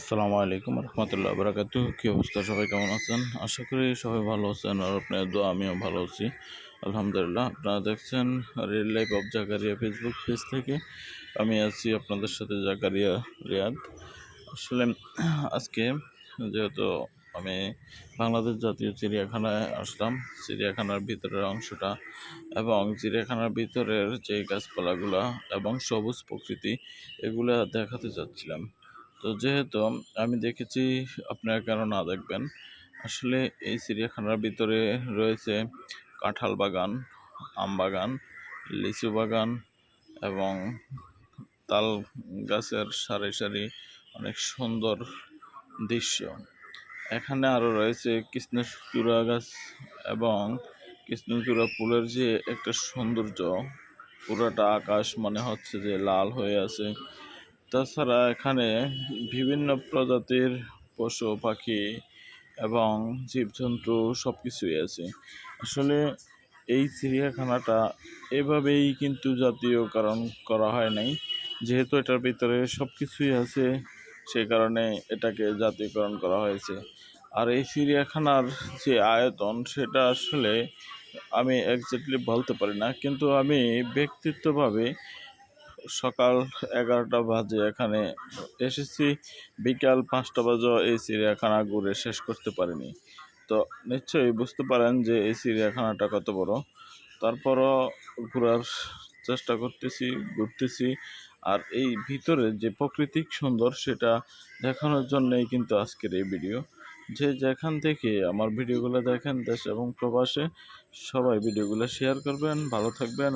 আসসালামু আলাইকুম রহমতুল্লাহ বারাকাতুহু। কী অবস্থা, সবাই কেমন আছেন? আশা করি সবাই ভালো আছেন, আর আপনার দোয়া আমিও ভালো আছি আলহামদুলিল্লাহ। আপনারা দেখছেন real life of Zakaria Facebook page থেকে। আমি আছি আপনাদের সাথে জাকারিয়া রিয়াদ। আসলে আজকে যেহেতু আমি বাংলাদেশ জাতীয় চিড়িয়াখানায় আসলাম, চিড়িয়াখানার ভিতরের অংশটা এবং চিড়িয়াখানার ভিতরের যে গাছপালাগুলা এবং সবুজ প্রকৃতি এগুলা দেখাতে চাচ্ছিলাম। তো যেহেতু আমি দেখেছি, আপনারা কেন না দেখবেন। আসলে এই চিড়িয়াখানার ভিতরে রয়েছে কাঁঠাল বাগান, আম বাগান, লিচু বাগান এবং তাল গাছের সারি সারি অনেক সুন্দর দৃশ্য। এখানে আরও রয়েছে কৃষ্ণচূড়া গাছ এবং কৃষ্ণচূড়া ফুলের যে একটা সৌন্দর্য, পুরোটা আকাশ মনে হচ্ছে যে লাল হয়ে আছে। তাছাড়া এখানে বিভিন্ন প্রজাতির পশু পাখি এবং জীবজন্তু সব কিছুই আছে। আসলে এই চিড়িয়াখানাটা এভাবেই কিন্তু জাতীয়করণ করা হয় নাই, যেহেতু এটার ভিতরে সব কিছুই আছে সে কারণে এটাকে জাতীয়করণ করা হয়েছে। আর এই চিড়িয়াখানার যে আয়তন সেটা আসলে আমি একজ্যাক্টলি বলতে পারি না, কিন্তু আমি ব্যক্তিগতভাবে সকাল 11টা বাজে এখানে এসেছি, বিকাল 5টা বাজে এই চিড়িয়াখানা ঘুরে শেষ করতে পারিনি। তো নিশ্চয়ই বুঝতে পারেন যে এই চিড়িয়াখানাটা কত বড়। তারপরও ঘোরার চেষ্টা করতেছি, ঘুরতেছি। আর এই ভিতরে যে প্রাকৃতিক সুন্দর সেটা দেখানোর জন্যই কিন্তু আজকের এই ভিডিও। যে যেখান থেকে আমার ভিডিওগুলো দেখেন দেশ এবং প্রবাসে, সবাই ভিডিওগুলো শেয়ার করবেন। ভালো থাকবেন।